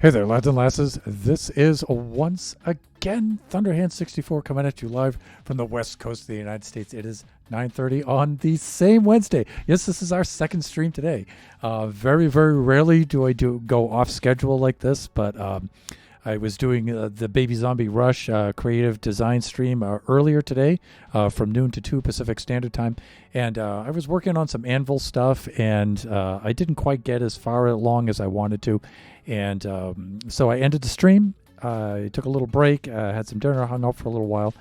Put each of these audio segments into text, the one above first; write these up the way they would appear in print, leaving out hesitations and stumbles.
Hey there, lads and lasses. This is once again Thunderhand64 coming at you live from the west coast of the United States. It is 9:30 on the same Wednesday. Yes, this is our second stream today. Very, very rarely do I go off schedule like this, but I was doing the Baby Zombie Rush creative design stream earlier today from noon to 2 Pacific Standard Time. And I was working on some Anvil stuff, and I didn't quite get as far along as I wanted to. And so I ended the stream. I took a little break, had some dinner, hung out for a little while.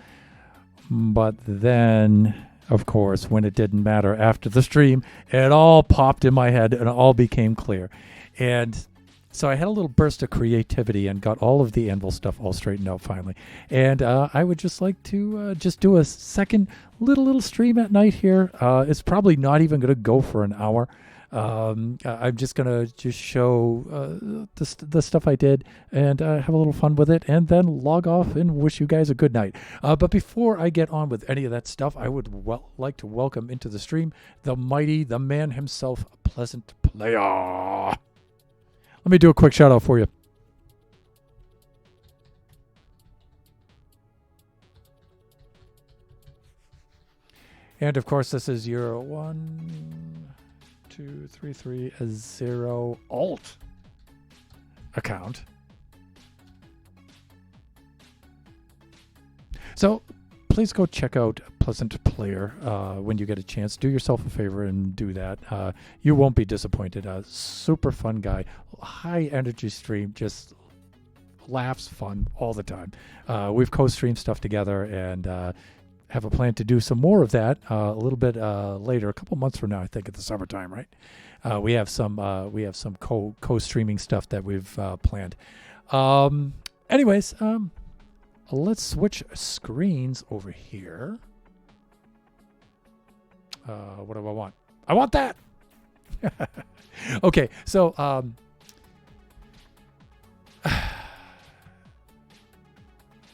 But then, of course, when it didn't matter after the stream, it all popped in my head and it all became clear. And so I had a little burst of creativity and got all of the Anvil stuff all straightened out finally. And I would just like to just do a second little stream at night here. It's probably not even going to go for an hour. I'm just going to just show the stuff I did and have a little fun with it and then log off and wish you guys a good night. But before I get on with any of that stuff, I would like to welcome into the stream the mighty, the man himself, Pleasant Player. Let me do a quick shout out for you. And of course, this is your 12330 alt account. So please go check out Pleasant Player when you get a chance. Do yourself a favor and do that. You won't be disappointed. Super fun guy, high energy stream, just laughs, fun all the time. We've co-streamed stuff together and have a plan to do some more of that a little bit later, a couple months from now, I think, at the summertime, right? We have some co-streaming stuff that we've planned. Anyways, let's switch screens over here. What do I want? I want that. Okay, so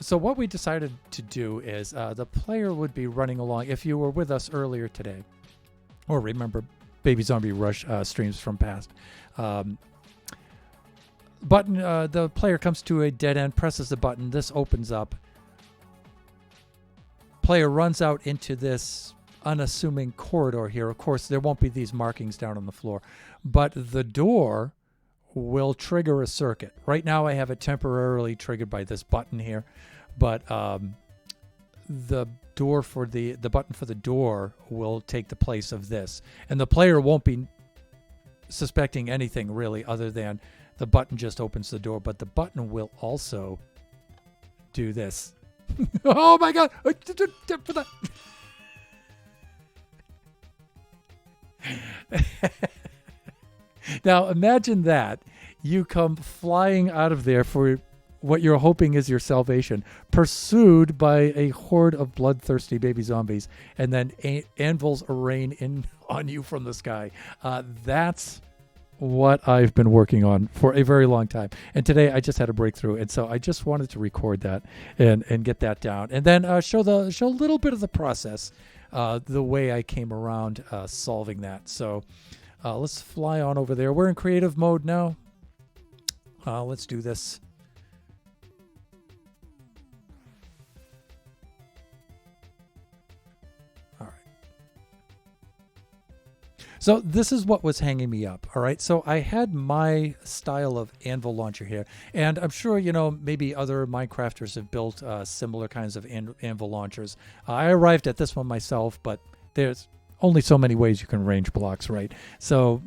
so what we decided to do is the player would be running along. If you were with us earlier today, or remember Baby Zombie Rush streams from past, the player comes to a dead end, presses the button, this opens up. Player runs out into this unassuming corridor here. Of course, there won't be these markings down on the floor, but the door will trigger a circuit. Right now I have it temporarily triggered by this button here, but the door for the button for the door will take the place of this, and the player won't be suspecting anything really other than the button just opens the door, but the button will also do this. Oh my god. Now imagine that you come flying out of there for what you're hoping is your salvation, pursued by a horde of bloodthirsty baby zombies, and then anvils rain in on you from the sky. That's what I've been working on for a very long time. And today I just had a breakthrough, and so I just wanted to record that and get that down, and then show a little bit of the process, the way I came around solving that. So let's fly on over there. We're in creative mode now. Let's do this. All right. So this is what was hanging me up. All right. So I had my style of anvil launcher here, and I'm sure, maybe other Minecrafters have built similar kinds of anvil launchers. I arrived at this one myself, but there's only so many ways you can range blocks, right? So,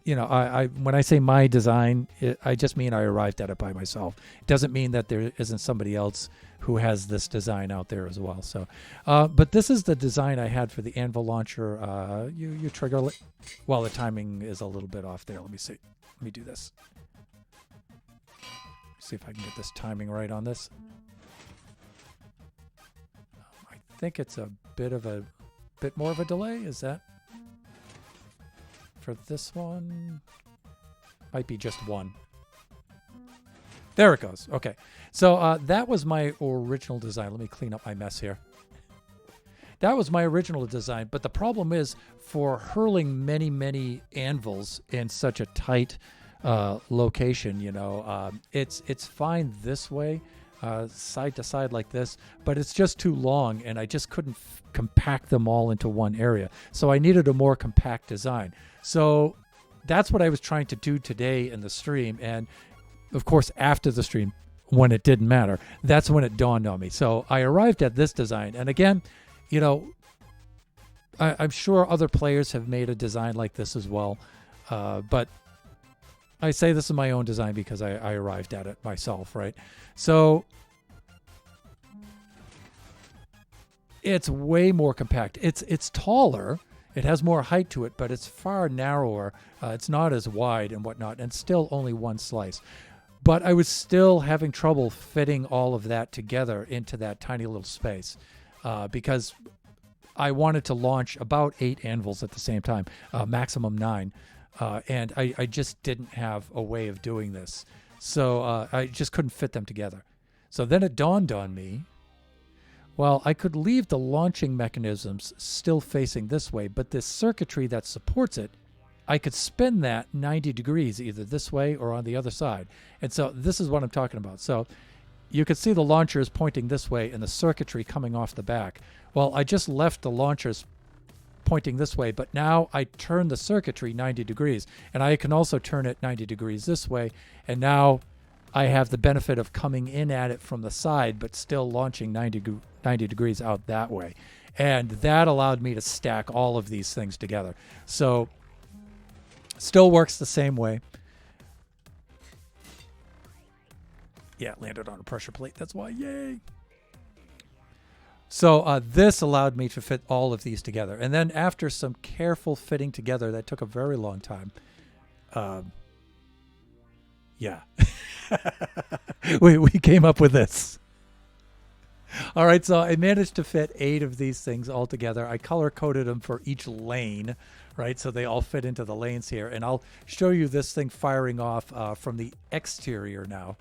I when I say my design, I just mean I arrived at it by myself. It doesn't mean that there isn't somebody else who has this design out there as well. So, but this is the design I had for the anvil launcher. You trigger it. Well, the timing is a little bit off there. Let me see. Let me do this. See if I can get this timing right on this. I think it's a bit more of a delay. Is that for this one? Might be just one. There it goes. Okay. So that was my original design. Let me clean up my mess here. That was my original design, but the problem is for hurling many, many anvils in such a tight location. It's fine this way, side to side like this, but it's just too long, and I just couldn't compact them all into one area. So I needed a more compact design. So that's what I was trying to do today in the stream, and of course after the stream, when it didn't matter, that's when it dawned on me. So I arrived at this design, and again, I'm sure other players have made a design like this as well, but I say this is my own design because I arrived at it myself, right? So it's way more compact. It's taller. It has more height to it, but it's far narrower. It's not as wide and whatnot, and still only one slice. But I was still having trouble fitting all of that together into that tiny little space because I wanted to launch about 8 anvils at the same time, maximum 9. And I just didn't have a way of doing this. So I just couldn't fit them together. So then it dawned on me, well, I could leave the launching mechanisms still facing this way, but this circuitry that supports it, I could spin that 90 degrees either this way or on the other side. And so this is what I'm talking about. So you could see the launchers pointing this way and the circuitry coming off the back. Well, I just left the launchers pointing this way, but now I turn the circuitry 90 degrees, and I can also turn it 90 degrees this way, and now I have the benefit of coming in at it from the side, but still launching 90 degrees out that way. And that allowed me to stack all of these things together. So still works the same way. Yeah, it landed on a pressure plate. That's why, yay. So this allowed me to fit all of these together. And then after some careful fitting together, that took a very long time. Yeah. we came up with this. All right, so I managed to fit 8 of these things all together. I color-coded them for each lane, right? So they all fit into the lanes here. And I'll show you this thing firing off from the exterior now.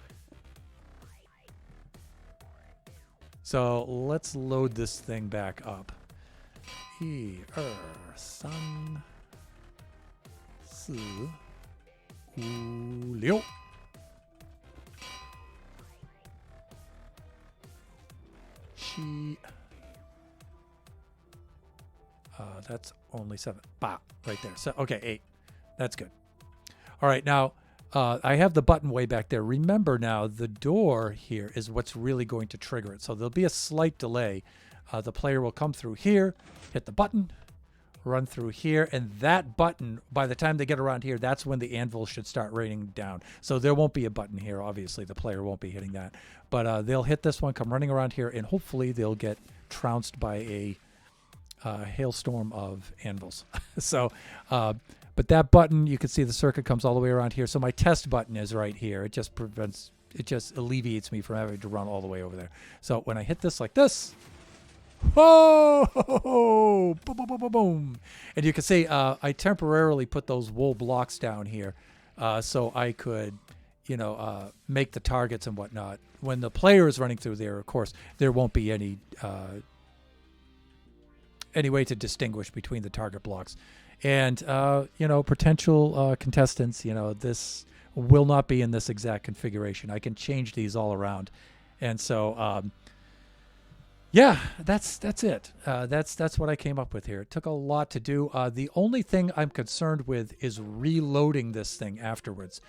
So let's load this thing back up. Sun, Su, Liu. That's only 7. Bah, right there. So okay, 8. That's good. All right, now I have the button way back there. Remember now, the door here is what's really going to trigger it. So there'll be a slight delay. The player will come through here, hit the button, run through here, and that button, by the time they get around here, that's when the anvil should start raining down. So there won't be a button here, obviously. The player won't be hitting that. But they'll hit this one, come running around here, and hopefully they'll get trounced by a hailstorm of anvils. So, but that button, you can see the circuit comes all the way around here. So my test button is right here. It just alleviates me from having to run all the way over there. So when I hit this like this, whoa, boom, boom, boom, boom, boom. And you can see I temporarily put those wool blocks down here so I could, make the targets and whatnot. When the player is running through there, of course, there won't be any way to distinguish between the target blocks. And, potential contestants, this will not be in this exact configuration. I can change these all around. And so, yeah, that's it. That's what I came up with here. It took a lot to do. The only thing I'm concerned with is reloading this thing afterwards.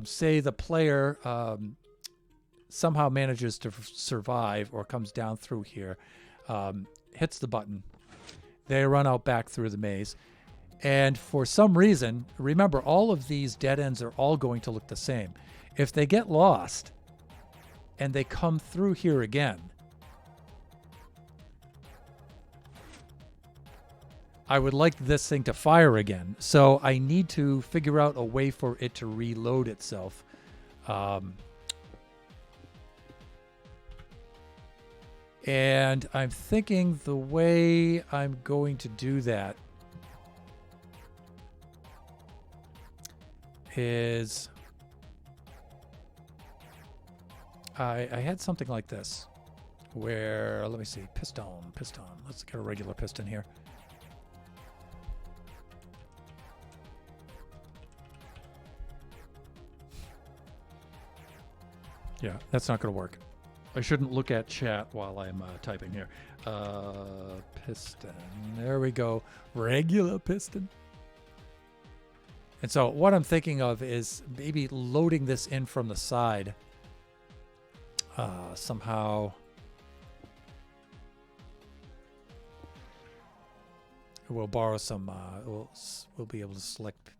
Say the player somehow manages to survive or comes down through here, hits the button. They run out back through the maze. And for some reason, remember, all of these dead ends are all going to look the same. If they get lost and they come through here again, I would like this thing to fire again. So I need to figure out a way for it to reload itself. And I'm thinking the way I'm going to do that is I had something like this where, let me see, piston. Let's get a regular piston here. Yeah, that's not going to work. I shouldn't look at chat while I'm typing here. Piston. There we go. Regular piston. And so what I'm thinking of is maybe loading this in from the side. Somehow. We'll borrow some. We'll be able to select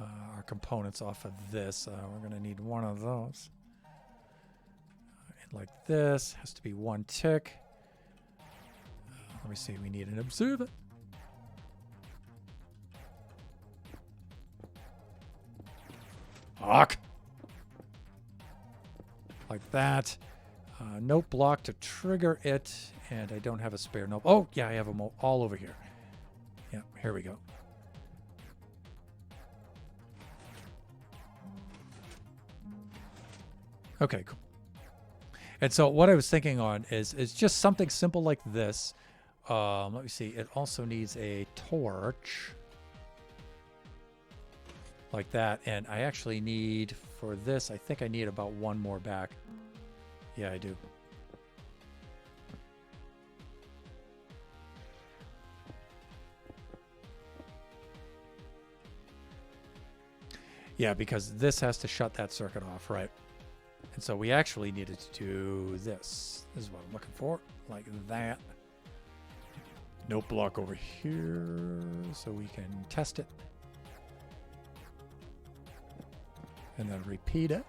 our components off of this. We're going to need one of those. And like this, has to be one tick. Let me see. We need an observer. Fuck. Like that. Note block to trigger it, and I don't have a spare note. Oh, yeah, I have them all over here. Yeah, here we go. Okay, cool. And so what I was thinking on is just something simple like this. Let me see. It also needs a torch. Like that. And I actually need, for this, I think I need about one more back. Yeah, I do. Yeah, because this has to shut that circuit off, right? And so we actually needed to do this. This is what I'm looking for. Like that. Note block over here so we can test it. And then repeat it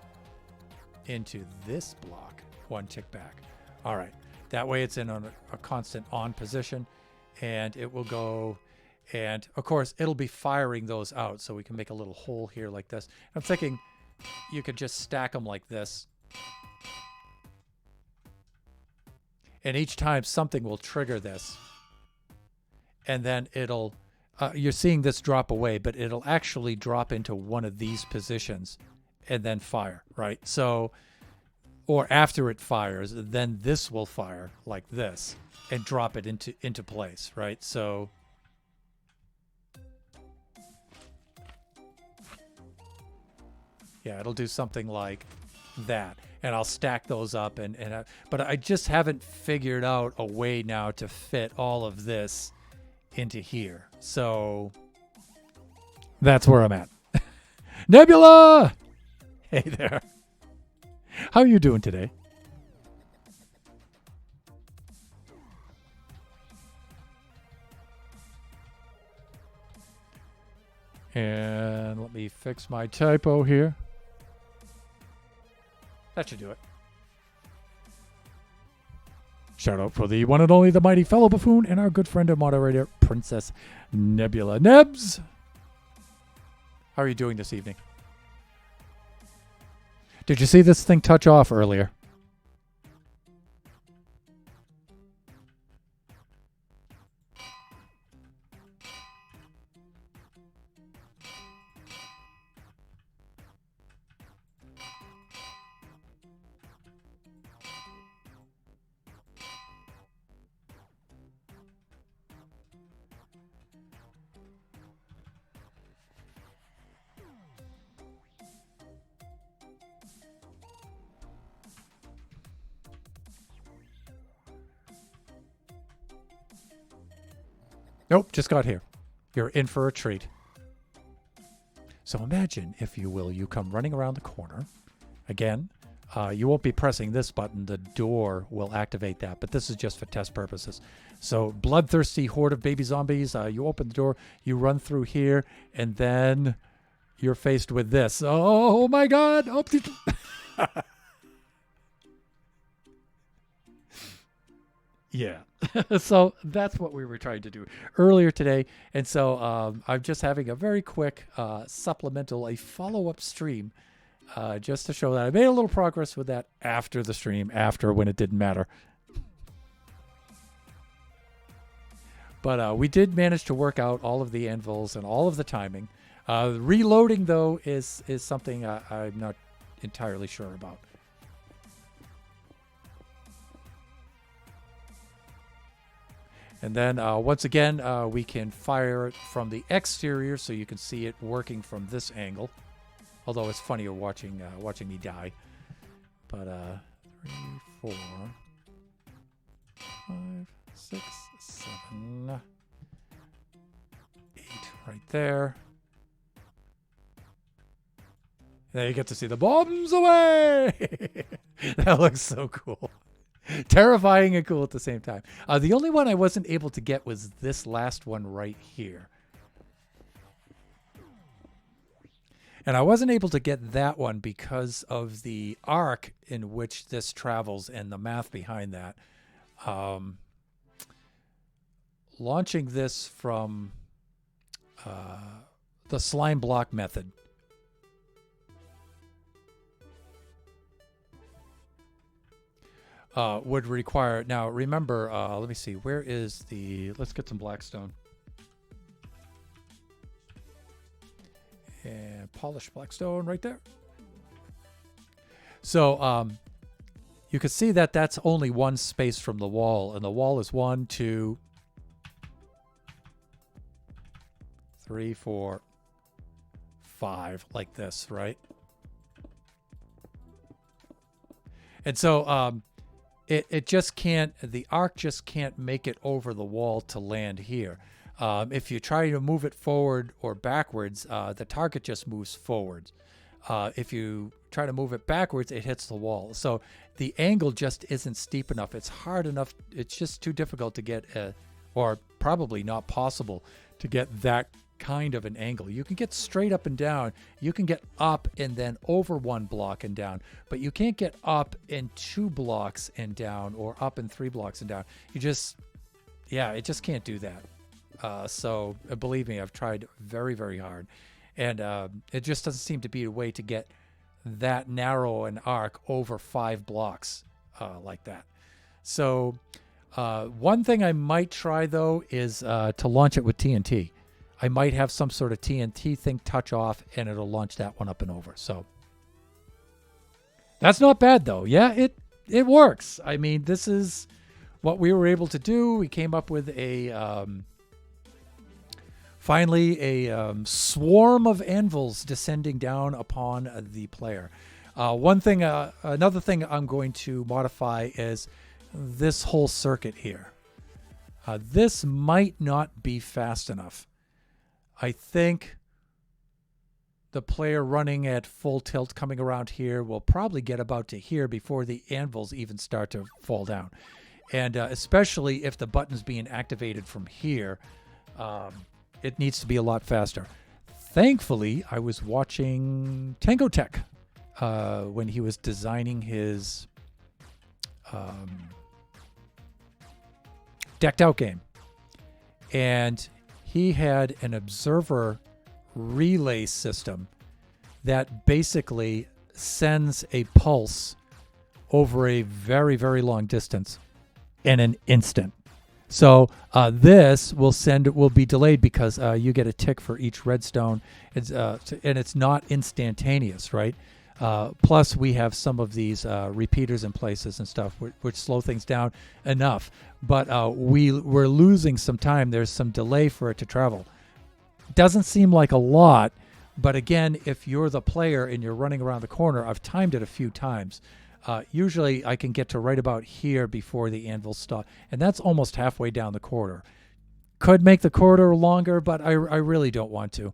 into this block. One tick back. All right. That way it's in a constant on position. And it will go... And, of course, it'll be firing those out. So we can make a little hole here like this. I'm thinking you could just stack them like this. And each time something will trigger this. And then it'll... you're seeing this drop away, but it'll actually drop into one of these positions and then fire, right? So, or after it fires, then this will fire like this and drop it into place, right? So... Yeah, it'll do something like that. And I'll stack those up. But I just haven't figured out a way now to fit all of this into here. So that's where I'm at. Nebula! Hey there. How are you doing today? And let me fix my typo here. That should do it. Shout out for the one and only, the mighty fellow buffoon, and our good friend and moderator, Princess Nebula. Nebs! How are you doing this evening? Did you see this thing touch off earlier? Nope, just got here. You're in for a treat. So imagine, if you will, you come running around the corner. Again, you won't be pressing this button. The door will activate that, but this is just for test purposes. So bloodthirsty horde of baby zombies. You open the door, you run through here, and then you're faced with this. Oh my God! Oh, yeah. So that's what we were trying to do earlier today. And so I'm just having a very quick supplemental, a follow-up stream just to show that I made a little progress with that after the stream, after when it didn't matter. But we did manage to work out all of the anvils and all of the timing. Reloading, though, is something I'm not entirely sure about. And then once again, we can fire it from the exterior, so you can see it working from this angle. Although it's funnier watching me die. but 3, 4, 5, 6, 7, 8 right there. There you get to see the bombs away. That looks so cool. Terrifying and cool at the same time. The only one I wasn't able to get was this last one right here. And I wasn't able to get that one because of the arc in which this travels and the math behind that. Launching this from the slime block method. Would require, now remember, let me see, where is the, let's get some Blackstone. And polished Blackstone right there. So you can see that that's only one space from the wall, and the wall is 1, 2, 3, 4, 5, like this, right? And so it just can't, the arc just can't make it over the wall to land here. If you try to move it forward or backwards, the target just moves forward. If you try to move it backwards, it hits the wall. So the angle just isn't steep enough. It's hard enough. It's just too difficult to get, or probably not possible to get that kind of an angle. You can get straight up and down. You can get up and then over 1 block and down, but you can't get up in 2 blocks and down or up in 3 blocks and down. You just, yeah, it just can't do that. So believe me, I've tried very, very hard, and it just doesn't seem to be a way to get that narrow an arc over 5 blocks like that. So one thing I might try though is to launch it with TNT. I might have some sort of TNT thing touch off and it'll launch that one up and over. So that's not bad though. Yeah, it works. I mean, this is what we were able to do. We came up with a finally a swarm of anvils descending down upon the player. Another thing I'm going to modify is this whole circuit here. This might not be fast enough. I think the player running at full tilt coming around here will probably get about to here before the anvils even start to fall down. And especially if the button's being activated from here, it needs to be a lot faster. Thankfully, I was watching Tango Tech when he was designing his decked out game. And he had an observer relay system that basically sends a pulse over a very, very long distance in an instant. So this will be delayed because you get a tick for each redstone, and it's not instantaneous, right? Plus, we have some of these repeaters in places and stuff, which slow things down enough. But we're losing some time. There's some delay for it to travel. Doesn't seem like a lot, but again, if you're the player and you're running around the corner, I've timed it a few times. Usually I can get to right about here before the anvil stop, and that's almost halfway down the corridor. Could make the corridor longer, but I really don't want to.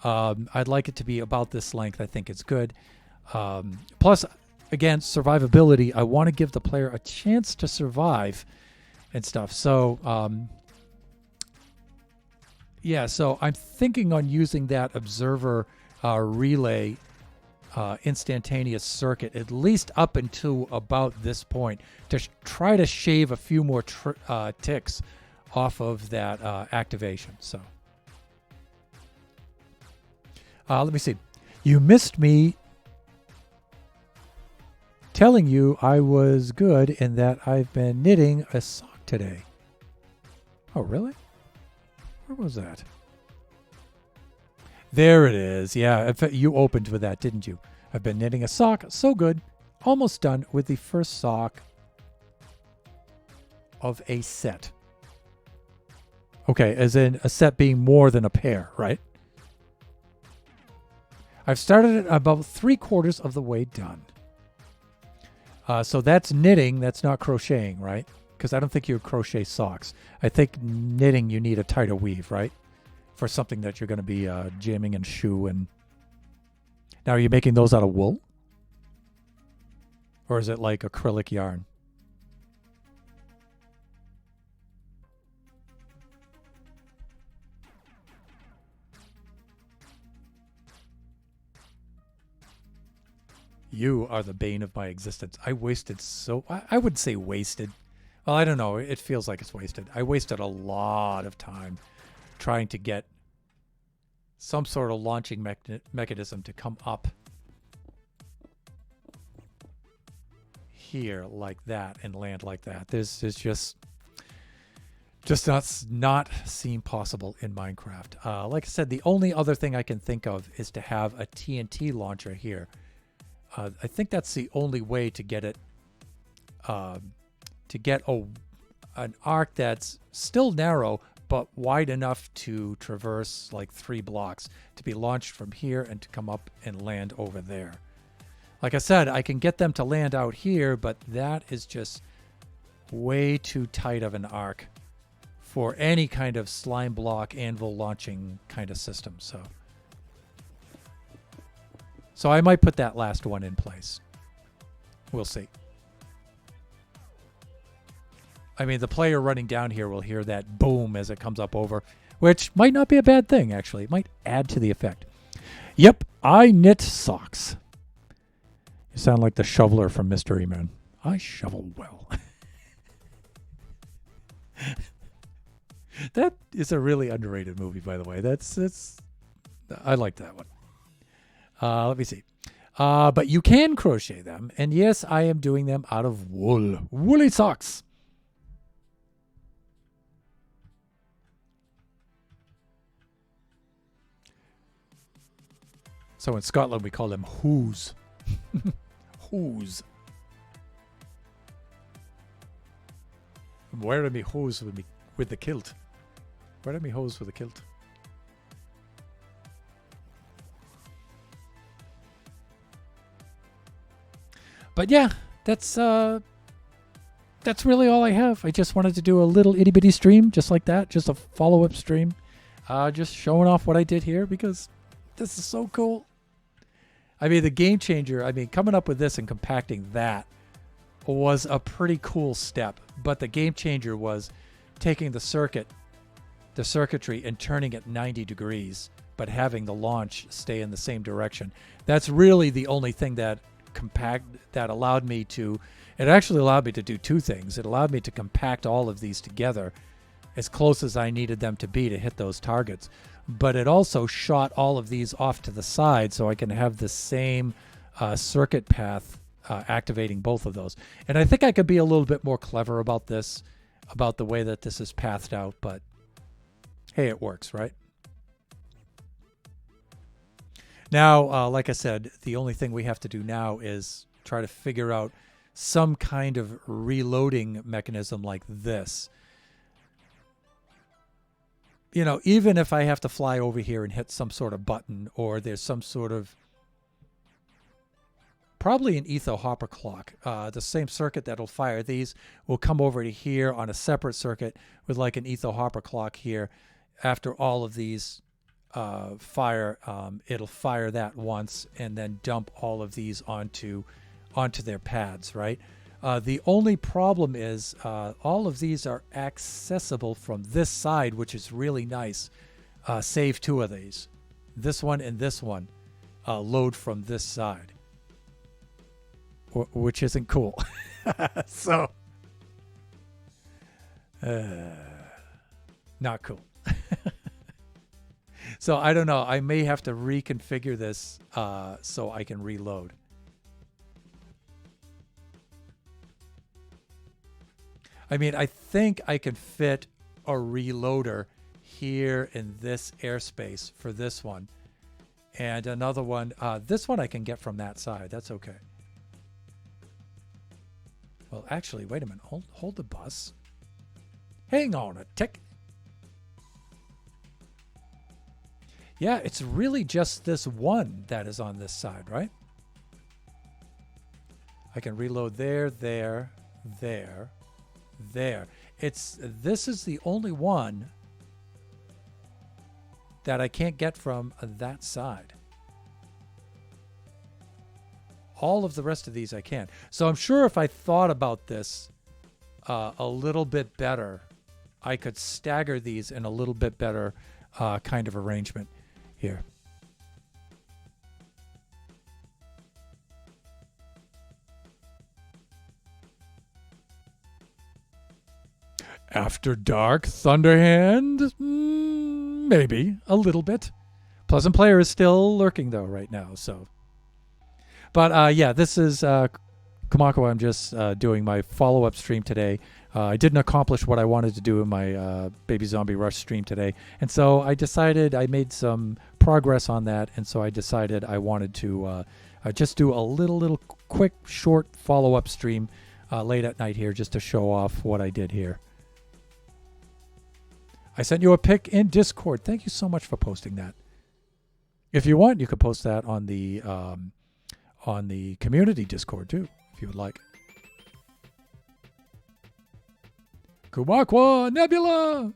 I'd like it to be about this length. I think it's good. Plus, again, survivability. I want to give the player a chance to survive and stuff. So, yeah, so I'm thinking on using that observer relay instantaneous circuit at least up until about this point to try to shave a few more ticks off of that activation. So let me see. You missed me telling you I was good and that I've been knitting a sock today. Oh, really? Where was that? There it is. Yeah, you opened with that, didn't you? I've been knitting a sock. So good. Almost done with the first sock of a set. Okay, as in a set being more than a pair, right? I've started it about 3/4 of the way done. So that's knitting. That's not crocheting, right? Because I don't think you would crochet socks. I think knitting, you need a tighter weave, right? For something that you're going to be jamming in shoe. And now, are you making those out of wool? Or is it like acrylic yarn? You are the bane of my existence. I wasted I wouldn't say wasted. Well, I don't know. It feels like it's wasted. I wasted a lot of time trying to get some sort of launching mechanism to come up here like that and land like that. This is just not seem possible in Minecraft. Like I said, the only other thing I can think of is to have a TNT launcher here. I think that's the only way to get it, to get an arc that's still narrow but wide enough to traverse like 3 blocks to be launched from here and to come up and land over there. Like I said, I can get them to land out here, but that is just way too tight of an arc for any kind of slime block anvil launching kind of system. So I might put that last one in place. We'll see. I mean, the player running down here will hear that boom as it comes up over, which might not be a bad thing, actually. It might add to the effect. Yep, I knit socks. You sound like the shoveler from Mystery Man. I shovel well. That is a really underrated movie, by the way. I like that one. Let me see. But you can crochet them. And yes, I am doing them out of wool. Woolly socks. So in Scotland, we call them hoos. Hoos. Where are me hose with the kilt? Where are me hose with the kilt? But yeah, that's really all I have. I just wanted to do a little itty bitty stream just like that, just a follow-up stream, just showing off what I did here because this is so cool. I mean, the game changer, coming up with this and compacting that was a pretty cool step, but the game changer was taking the circuitry and turning it 90 degrees, but having the launch stay in the same direction. That's really the only thing that allowed me to do 2 things. It allowed me to compact all of these together as close as I needed them to be to hit those targets. But it also shot all of these off to the side so I can have the same circuit path activating both of those. And I think I could be a little bit more clever about this, about the way that this is pathed out, but hey, it works, right? Now, like I said, the only thing we have to do now is try to figure out some kind of reloading mechanism like this. You know, even if I have to fly over here and hit some sort of button, or there's some sort of, probably an etho hopper clock, the same circuit that'll fire these will come over to here on a separate circuit with like an etho hopper clock here. After all of these fire, it'll fire that once and then dump all of these onto their pads, right? The only problem is all of these are accessible from this side, which is really nice. Save 2 of these. This one and this one load from this side, which isn't cool. So, not cool. So I don't know. I may have to reconfigure this so I can reload. I mean, I think I can fit a reloader here in this airspace for this one. And another one, this one I can get from that side. That's okay. Well, actually, wait a minute. Hold the bus. Hang on a tick. Yeah, it's really just this one that is on this side, right? I can reload there, there, there, there. This is the only one that I can't get from that side. All of the rest of these I can. So I'm sure if I thought about this a little bit better, I could stagger these in a little bit better kind of arrangement here. After Dark, Thunderhand? Maybe, a little bit. Pleasant Player is still lurking, though, right now, so. But, yeah, this is Kumakoa. I'm just doing my follow-up stream today. I didn't accomplish what I wanted to do in my Baby Zombie Rush stream today. And so I decided I made some progress on that, and so I decided I wanted to just do a little quick, short follow-up stream late at night here just to show off what I did here. I sent you a pic in Discord. Thank you so much for posting that. If you want, you could post that on the community Discord too, if you would like. Kumakwa Nebula!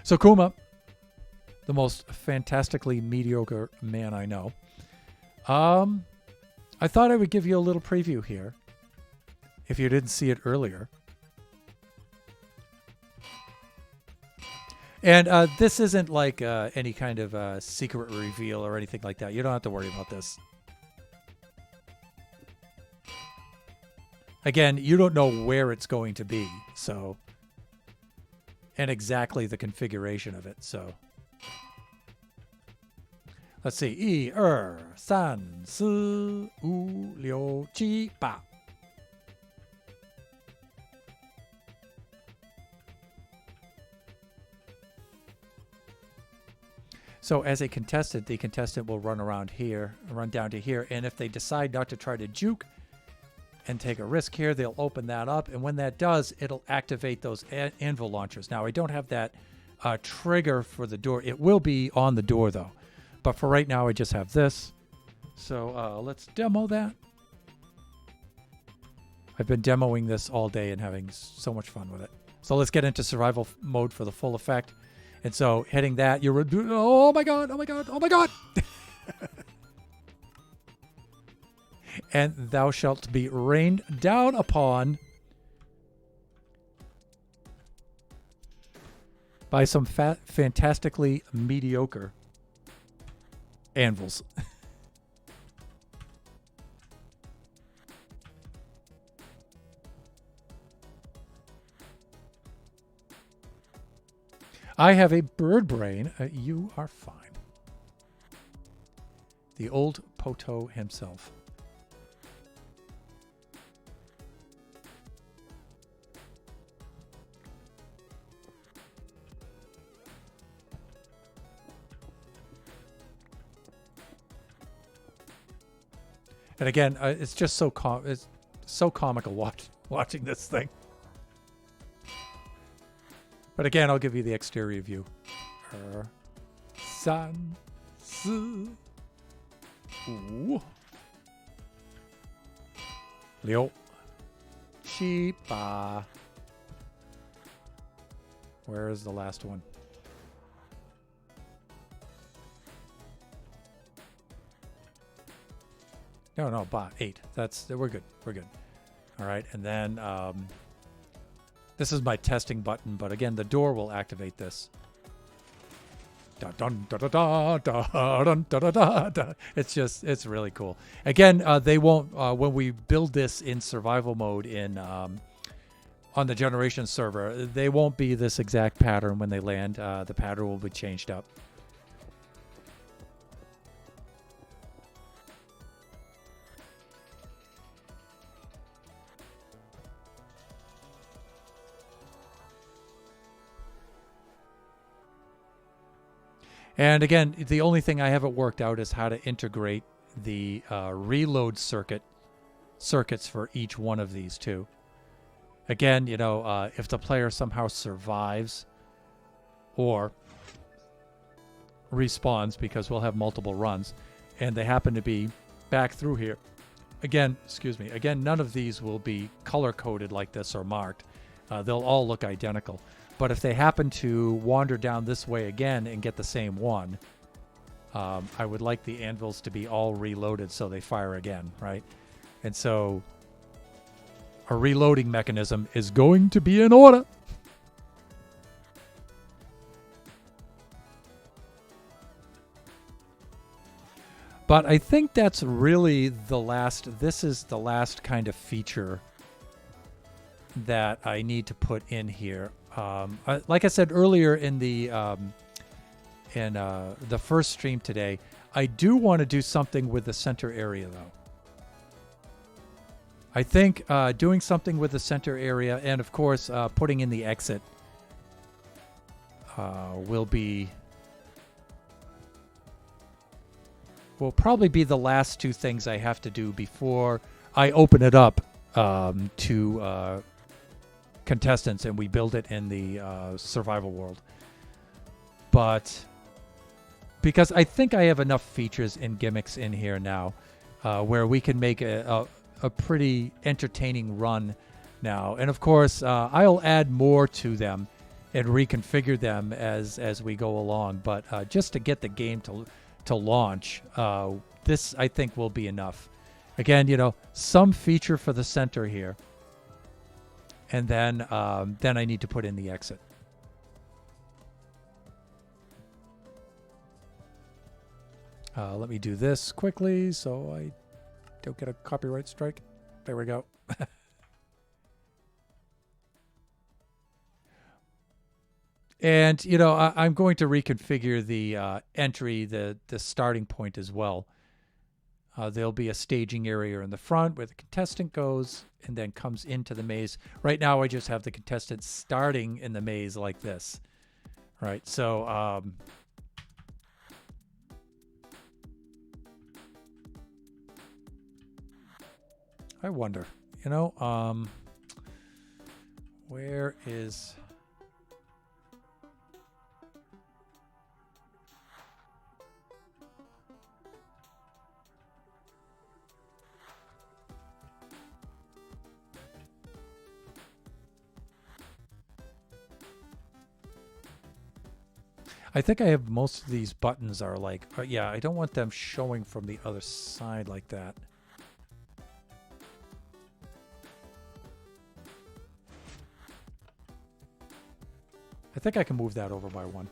So Kuma, the most fantastically mediocre man I know. I thought I would give you a little preview here, if you didn't see it earlier. And this isn't like any kind of secret reveal or anything like that. You don't have to worry about this. Again, you don't know where it's going to be, so, and exactly the configuration of it, so. Let's see. 1, 2, 3, 4, 5, 6, 7, 8. So as a contestant, the contestant will run around here, run down to here, and if they decide not to try to juke and take a risk here, they'll open that up, and when that does, it'll activate those anvil launchers. Now, I don't have that trigger for the door. It will be on the door, though. But for right now, I just have this. So let's demo that. I've been demoing this all day and having so much fun with it. So let's get into survival mode for the full effect. And so hitting that, you're, oh my God, oh my God, oh my God. And thou shalt be rained down upon by some fantastically mediocre anvils. I have a bird brain. You are fine. The old Poto himself. And again, it's just so it's so comical watching this thing. But again, I'll give you the exterior view. San, su, liu, shiba. Where is the last one? No, ba, 8. We're good. We're good. All right, and then this is my testing button, but again, the door will activate this. Dun, dun, da, da, da, da, dun, da, da, da, da. It's really cool. Again, they won't when we build this in survival mode in on the generation server, they won't be this exact pattern when they land. The pattern will be changed up. And again, the only thing I haven't worked out is how to integrate the reload circuits for each one of these two. Again, you know, if the player somehow survives, or respawns, because we'll have multiple runs, and they happen to be back through here. Again, excuse me. Again, none of these will be color coded like this or marked. They'll all look identical. But if they happen to wander down this way again and get the same one, I would like the anvils to be all reloaded so they fire again, right? And so a reloading mechanism is going to be in order. But I think that's really this is the last kind of feature that I need to put in here. Like I said earlier in the first stream today, I do want to do something with the center area, though. I think doing something with the center area, and of course putting in the exit, will probably be the last two things I have to do before I open it up to contestants and we build it in the survival world. But because I think I have enough features and gimmicks in here now where we can make a pretty entertaining run now. And of course, I'll add more to them and reconfigure them as we go along. But just to get the game to launch, this I think will be enough. Again, some feature for the center here, and then I need to put in the exit. Let me do this quickly so I don't get a copyright strike. There we go. And, I'm going to reconfigure the entry, the starting point as well. There'll be a staging area in the front where the contestant goes and then comes into the maze. Right now, I just have the contestant starting in the maze like this. Right, so I wonder, where is... I think I have most of these buttons are like, yeah, I don't want them showing from the other side like that. I think I can move that over by one.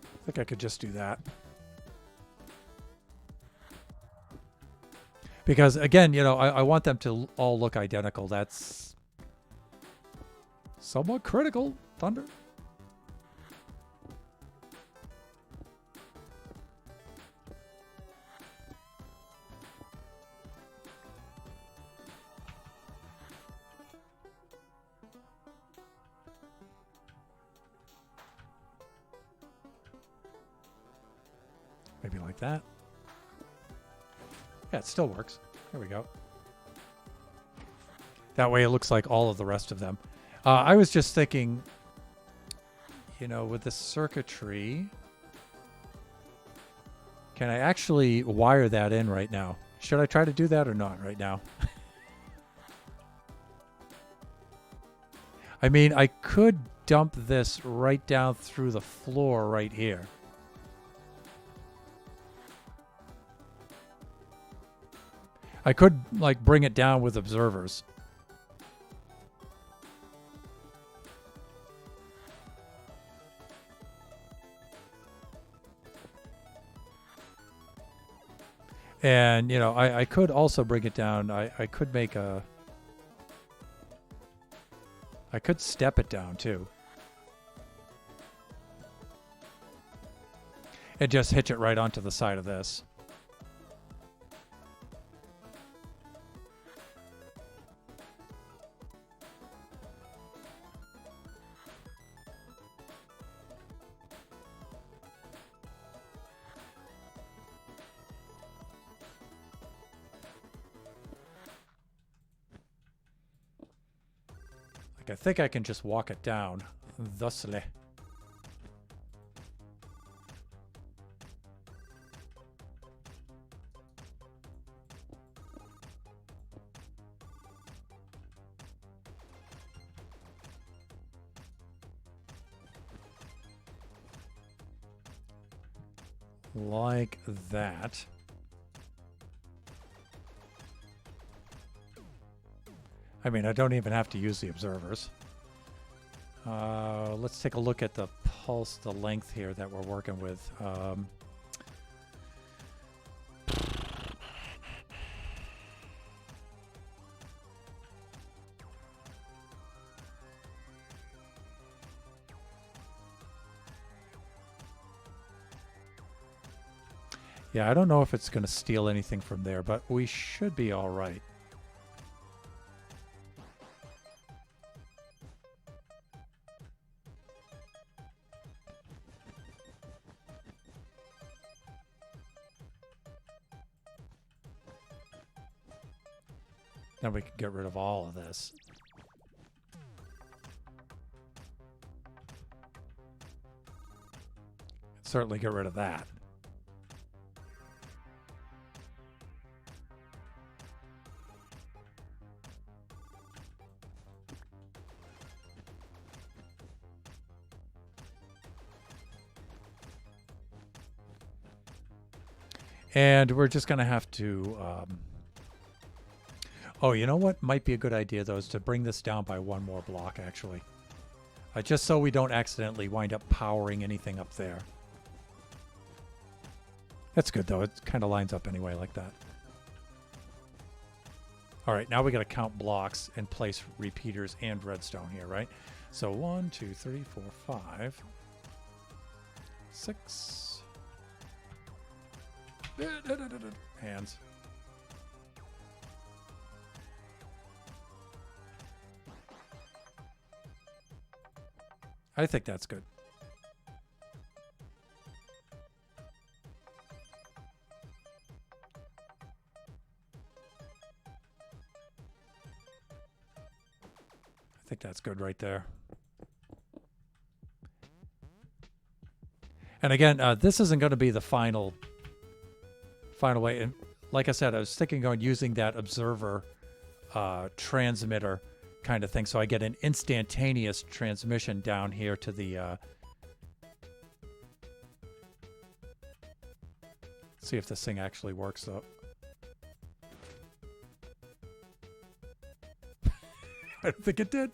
I think I could just do that. Because, again, I want them to all look identical. That's somewhat critical, Thunder. Maybe like that. Yeah, it still works. There we go. That way it looks like all of the rest of them. I was just thinking, with the circuitry, can I actually wire that in right now? Should I try to do that or not right now? I mean, I could dump this right down through the floor right here. I could, bring it down with observers. And, I could also bring it down. I could make a... I could step it down, too. And just hitch it right onto the side of this. Like, I think I can just walk it down. Thusly. Like that. I mean, I don't even have to use the observers. Let's take a look at the pulse, the length here that we're working with. Yeah, I don't know if it's going to steal anything from there, but we should be all right. Then we can get rid of all of this. Certainly get rid of that. And we're just going to have to... oh, you know what might be a good idea, though, is to bring this down by one more block, actually. Just so we don't accidentally wind up powering anything up there. That's good, though. It kind of lines up anyway like that. All right, now we got to count blocks and place repeaters and redstone here, right? So 1, 2, 3, 4, 5, 6... Hands. I think that's good. I think that's good right there. And again, this isn't going to be the final way. And like I said, I was thinking on using that observer transmitter kind of thing, so I get an instantaneous transmission down here to the see if this thing actually works though. I don't think it did.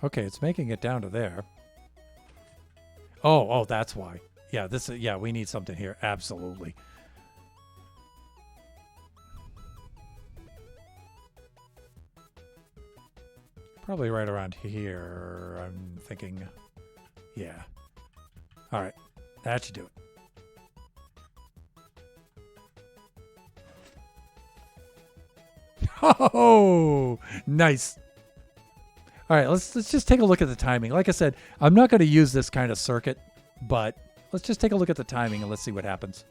Okay, it's making it down to there. Oh, that's why. Yeah, yeah, we need something here. Absolutely. Probably right around here, I'm thinking. Yeah. All right. That should do it. Oh, nice. All right, let's just take a look at the timing. Like I said, I'm not going to use this kind of circuit, but let's just take a look at the timing and let's see what happens.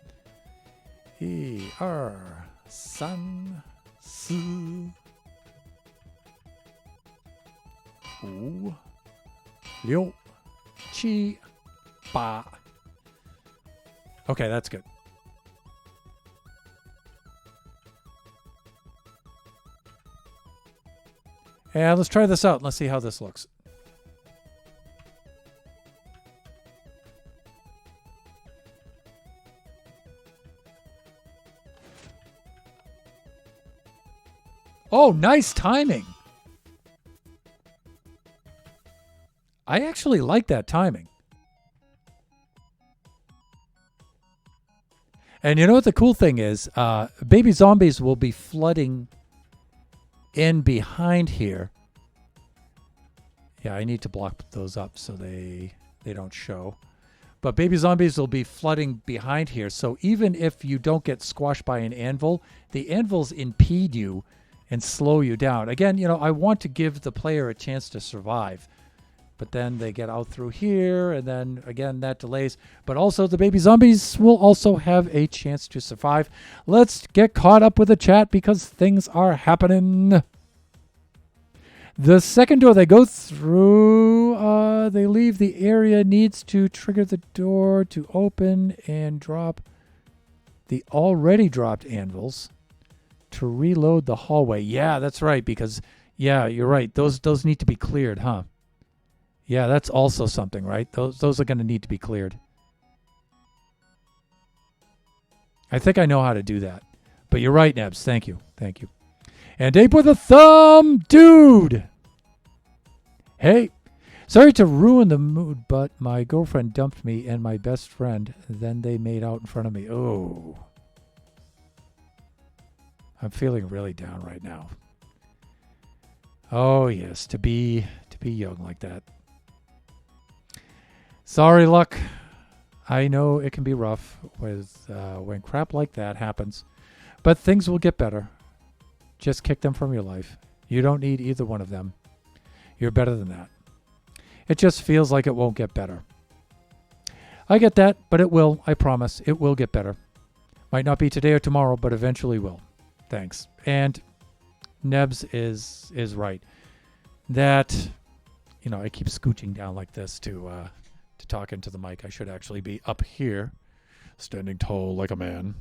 San Su Wu Liu Qi Ba. Okay, that's good. And let's try this out. Let's see how this looks. Oh, nice timing. I actually like that timing. And you know what the cool thing is? Baby zombies will be flooding in behind here. Yeah, I need to block those up so they don't show. But baby zombies will be flooding behind here. So even if you don't get squashed by an anvil, the anvils impede you and slow you down. Again, you know, I want to give the player a chance to survive. but then they get out through here, and then again that delays. But also the baby zombies will also have a chance to survive. Let's get caught up with the chat because things are happening. The second door they go through, they leave the area, needs to trigger the door to open and drop the already dropped anvils to reload the hallway. Yeah, that's right, because, yeah, you're right. Those need to be cleared, huh? Yeah, that's also something, right? Those are going to need to be cleared. I think I know how to do that. But you're right, Nebs. Thank you. Thank you. And Ape with a thumb, dude. Hey, sorry to ruin the mood, but my girlfriend dumped me and my best friend. Then they made out in front of me. Oh. I'm feeling really down right now. Oh, yes, to be young like that. Sorry, Luck. I know it can be rough with when crap like that happens, but things will get better. Just kick them from your life. You don't need either one of them. You're better than that. It just feels like it won't get better. I get that, but it will. I promise. It will get better. Might not be today or tomorrow, but eventually will. Thanks. And Nebs is right. That, you know, I keep scooching down like this to talk into the mic. I should actually be up here, standing tall like a man.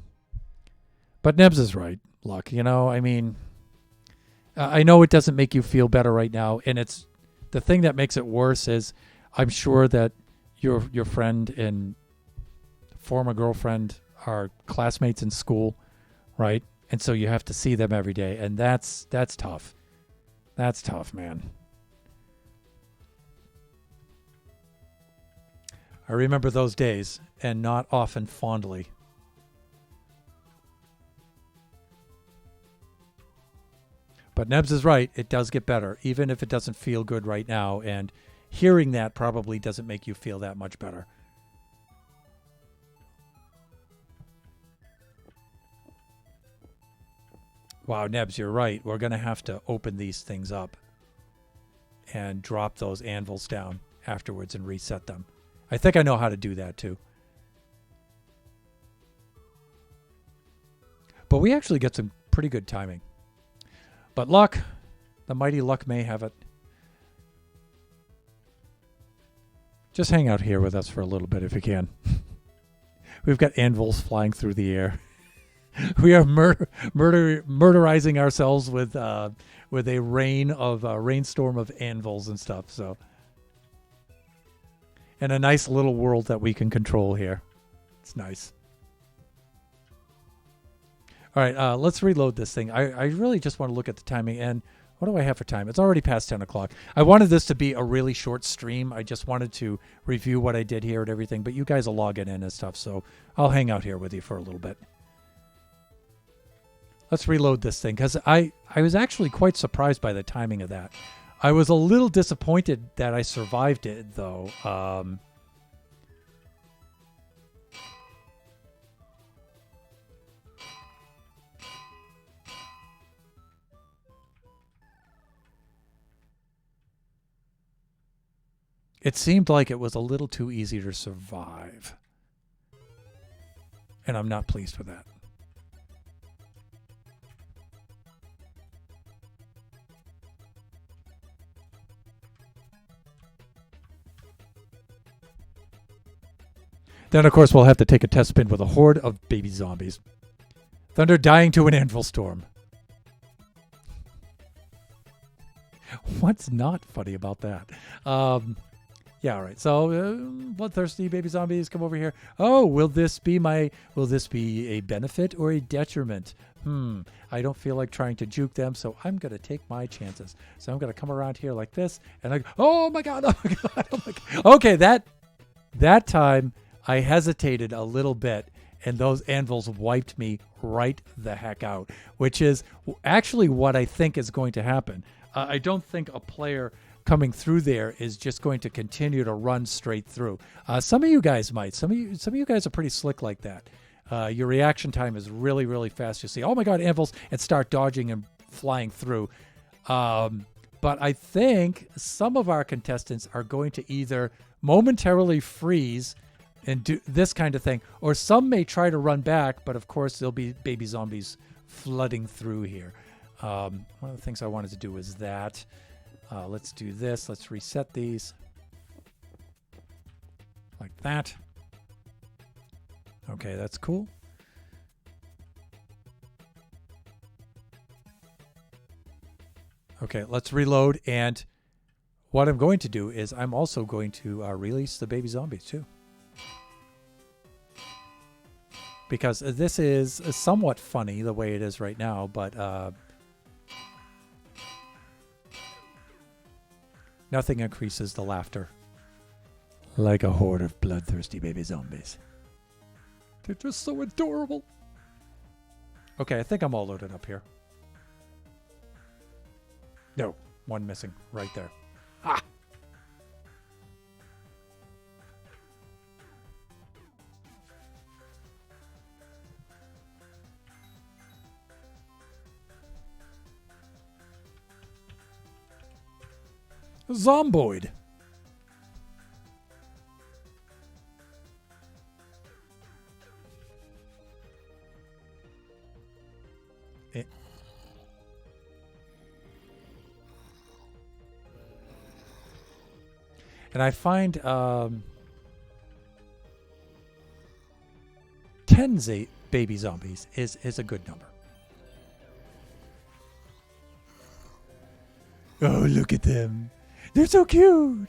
But Nebs is right, Luck. You know, I mean, I know it doesn't make you feel better right now, and it's the thing that makes it worse is I'm sure that your friend and former girlfriend are classmates in school, right? And so you have to see them every day, and that's tough. That's tough, man. I remember those days, and not often fondly. But Nebs is right. It does get better, even if it doesn't feel good right now. And hearing that probably doesn't make you feel that much better. Wow, Nebs, you're right. We're going to have to open these things up and drop those anvils down afterwards and reset them. I think I know how to do that too. But we actually get some pretty good timing. But Luck, the mighty Luck may have it. Just hang out here with us for a little bit if you can. We've got anvils flying through the air. We are murderizing ourselves with a rainstorm of anvils and stuff. So, and a nice little world that we can control here. It's nice. All right, let's reload this thing. I really just want to look at the timing. And what do I have for time? It's already past 10 o'clock. I wanted this to be a really short stream. I just wanted to review what I did here and everything. But you guys are logging in and stuff, so I'll hang out here with you for a little bit. Let's reload this thing, because I was actually quite surprised by the timing of that. I was a little disappointed that I survived it, though. It seemed like it was a little too easy to survive. And I'm not pleased with that. Then, of course, we'll have to take a test spin with a horde of baby zombies. Thunder dying to an anvil storm. What's not funny about that? Yeah, all right. So, bloodthirsty baby zombies, come over here. Oh, will this be a benefit or a detriment? I don't feel like trying to juke them, so I'm going to take my chances. So I'm going to come around here like this, and oh my God, oh my God, oh my God. Okay, that time I hesitated a little bit, and those anvils wiped me right the heck out, which is actually what I think is going to happen. I don't think a player coming through there is just going to continue to run straight through. Some of you guys might. Some of you guys are pretty slick like that. Your reaction time is really, really fast. You see, oh my God, anvils, and start dodging and flying through. But I think some of our contestants are going to either momentarily freeze and do this kind of thing, or some may try to run back, but of course there'll be baby zombies flooding through here. One of the things I wanted to do is that. Let's do this. Let's reset these. Like that. Okay, that's cool. Okay, let's reload. And what I'm going to do is I'm also going to release the baby zombies too. Because this is somewhat funny the way it is right now, but nothing increases the laughter like a horde of bloodthirsty baby zombies. They're just so adorable. Okay, I think I'm all loaded up here. No, one missing right there. Ah! Zomboid. And I find 10 baby zombies is a good number. Oh, look at them. They're so cute.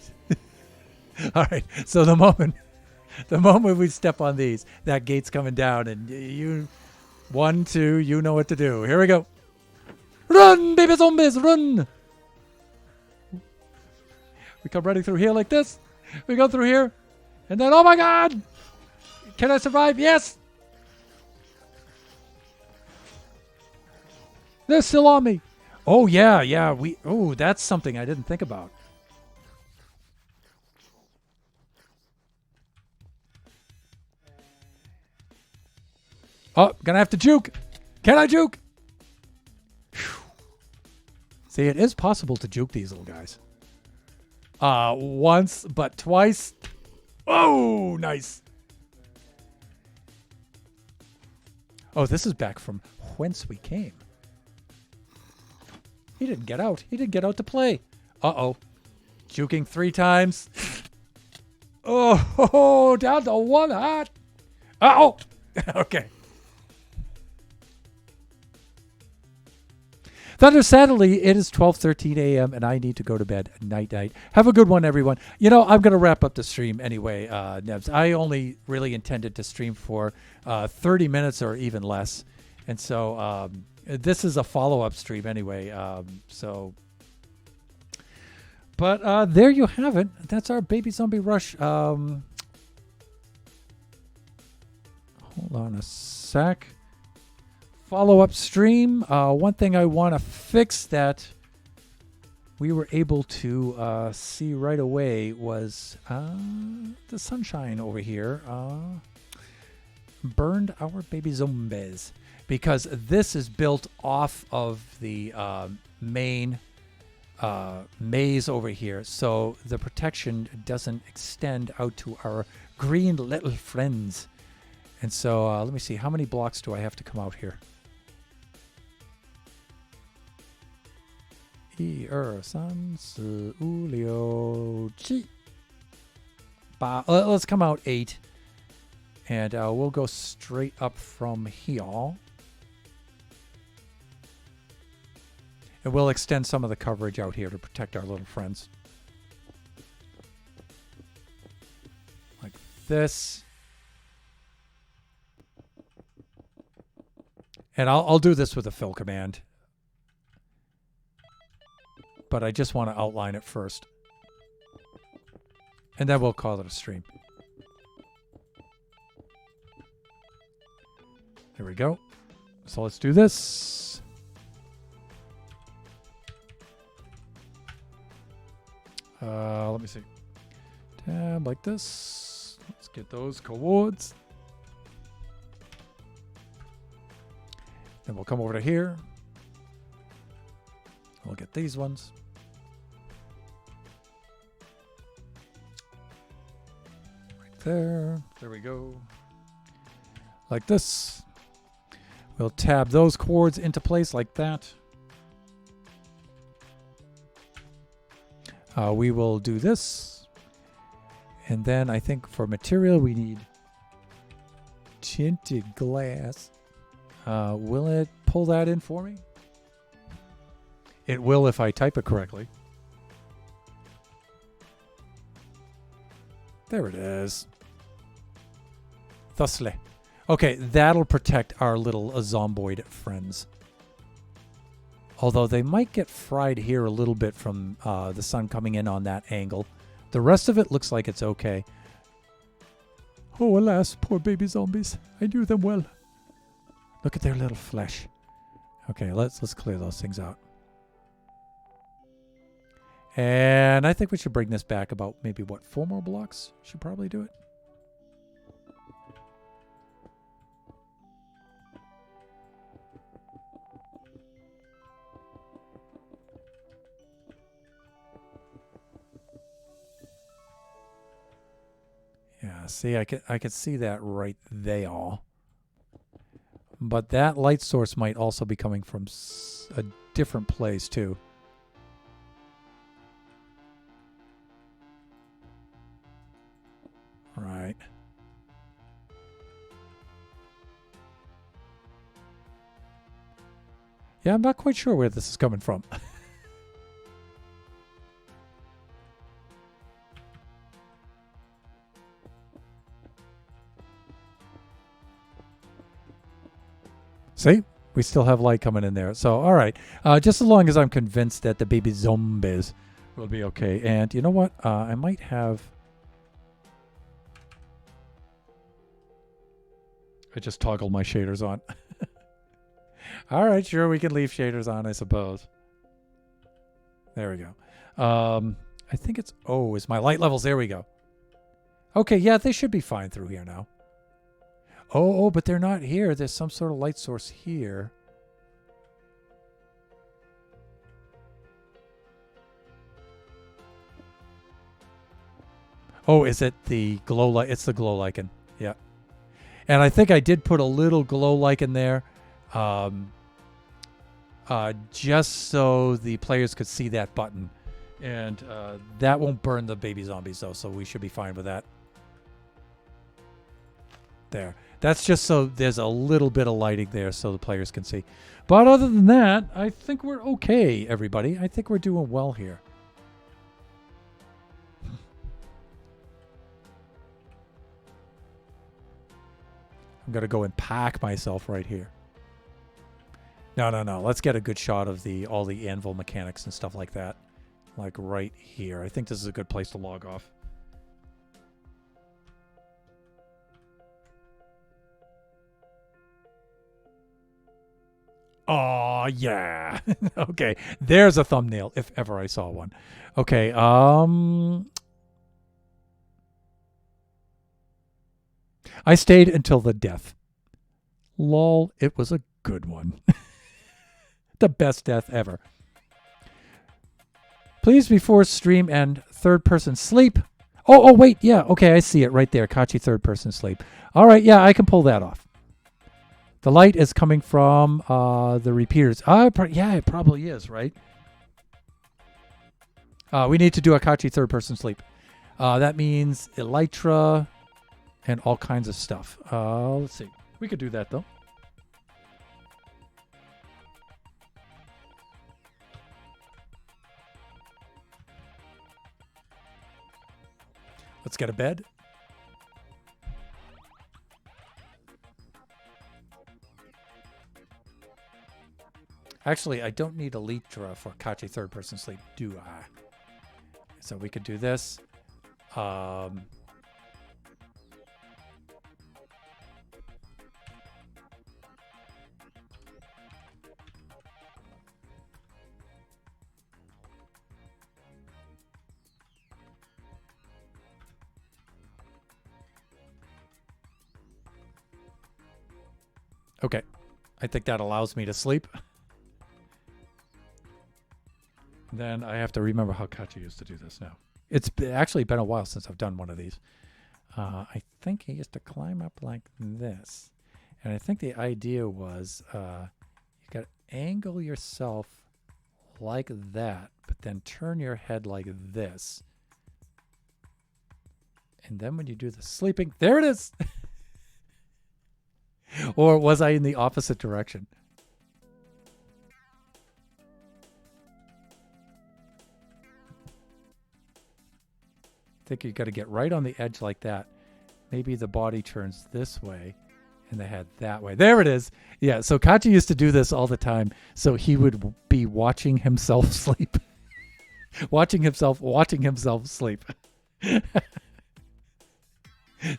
All right. So the moment we step on these, that gate's coming down and you 1, 2, you know what to do. Here we go. Run, baby zombies, run. We come running through here like this. We go through here. And then, oh my God. Can I survive? Yes. They're still on me. Oh, yeah. Oh, that's something I didn't think about. Oh, gonna have to juke. Can I juke? Whew. See, it is possible to juke these little guys. Once, but twice. Oh, nice. Oh, this is back from whence we came. He didn't get out. He didn't get out to play. Uh-oh. Juking 3 times. Oh, down to 1 heart. Uh-oh. Okay. Thunder, sadly, it is 12:13 a.m. and I need to go to bed. Night. Have a good one, everyone. You know, I'm going to wrap up the stream anyway, Nebs. I only really intended to stream for 30 minutes or even less. And so this is a follow-up stream anyway. But there you have it. That's our Baby Zombie Rush. Hold on a sec. Follow-up stream. One thing I want to fix that we were able to see right away was the sunshine over here burned our baby zombies, because this is built off of the main maze over here, so the protection doesn't extend out to our green little friends. And so let me see, how many blocks do I have to come out here? Let's come out 8. And we'll go straight up from here. And we'll extend some of the coverage out here to protect our little friends. Like this. And I'll do this with a fill command. But I just want to outline it first. And then we'll call it a stream. There we go. So let's do this. Let me see. Tab like this. Let's get those coords. Then we'll come over to here. We'll get these ones. there. There we go. Like this. We'll tab those cords into place like that. We will do this. And then I think for material we need tinted glass. Will it pull that in for me? It will if I type it correctly. There it is. Thusly. Okay, that'll protect our little zomboid friends. Although they might get fried here a little bit from the sun coming in on that angle. The rest of it looks like it's okay. Oh, alas, poor baby zombies. I knew them well. Look at their little flesh. Okay, let's clear those things out. And I think we should bring this back about maybe, what, 4 more blocks? Should probably do it. Yeah, see, I could see that right there. But that light source might also be coming from a different place, too. Right. Yeah, I'm not quite sure where this is coming from. See? We still have light coming in there. So, all right. Just as long as I'm convinced that the baby zombies will be okay. And you know what? I might have... I just toggled my shaders on. All right, sure, we can leave shaders on, I suppose. There we go. I think it's... Oh, is my light levels? There we go. Okay, yeah, they should be fine through here now. Oh, but they're not here. There's some sort of light source here. Oh, is it the glow light? It's the glow lichen. Yeah. And I think I did put a little glow lichen there. Just so the players could see that button. And that won't burn the baby zombies, though, so we should be fine with that. There. That's just so there's a little bit of lighting there so the players can see. But other than that, I think we're okay, everybody. I think we're doing well here. I'm going to go and pack myself right here. No. Let's get a good shot of all the anvil mechanics and stuff like that. Like right here. I think this is a good place to log off. Oh, yeah. Okay. There's a thumbnail if ever I saw one. Okay. I stayed until the death. Lol, it was a good one. The best death ever. Please, before stream and third-person sleep. Oh, wait. Yeah, okay, I see it right there. Kachi third-person sleep. All right, yeah, I can pull that off. The light is coming from the repeaters. Yeah, it probably is, right? We need to do a Kachi third-person sleep. That means Elytra and all kinds of stuff. Let's see. We could do that, though. Let's get a bed. Actually, I don't need Elytra for Kachi third-person sleep, do I? So we could do this. Okay. I think that allows me to sleep. Then I have to remember how Kachi used to do this now. It's actually been a while since I've done one of these. I think he used to climb up like this. And I think the idea was you got to angle yourself like that, but then turn your head like this. And then when you do the sleeping, there it is. Or was I in the opposite direction? I think you got to get right on the edge like that. Maybe the body turns this way and the head that way. There it is. Yeah, so Kachi used to do this all the time. So he would be watching himself sleep. watching himself sleep.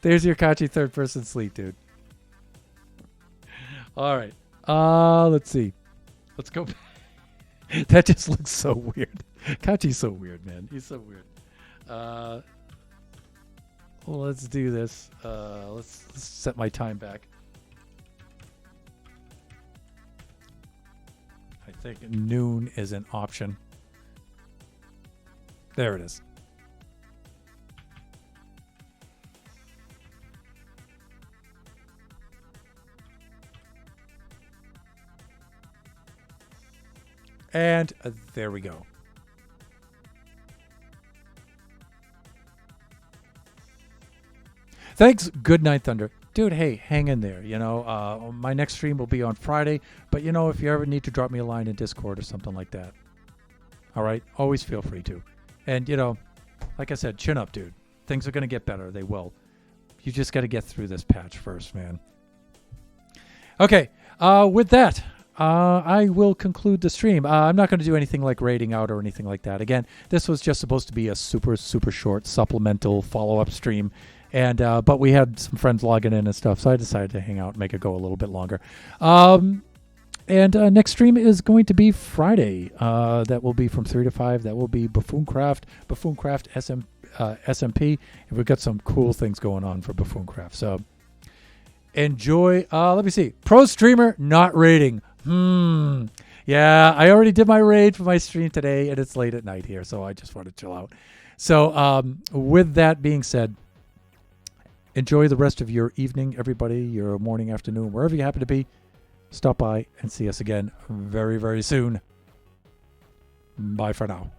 There's your Kachi third person sleep, dude. All right. Let's see. Let's go. That just looks so weird. Kachi's so weird, man. He's so weird. Let's do this. Let's set my time back. I think noon is an option. There it is. And there we go. Thanks. Good night, Thunder. Dude, hey, hang in there. You know, my next stream will be on Friday. But, you know, if you ever need to drop me a line in Discord or something like that, all right, always feel free to. And, you know, like I said, chin up, dude. Things are going to get better. They will. You just got to get through this patch first, man. Okay, with that, I will conclude the stream. I'm not going to do anything like raiding out or anything like that. Again, this was just supposed to be a super short supplemental follow-up stream. And but we had some friends logging in and stuff, so I decided to hang out and make it go a little bit longer. And next stream is going to be Friday. That will be from 3 to 5. That will be Buffooncraft SMP. And we've got some cool things going on for Buffooncraft. So enjoy. Let me see. Pro streamer not raiding. Yeah, I already did my raid for my stream today, and it's late at night here, so I just want to chill out. So with that being said, enjoy the rest of your evening, everybody, your morning, afternoon, wherever you happen to be. Stop by and see us again very, very soon. Bye for now.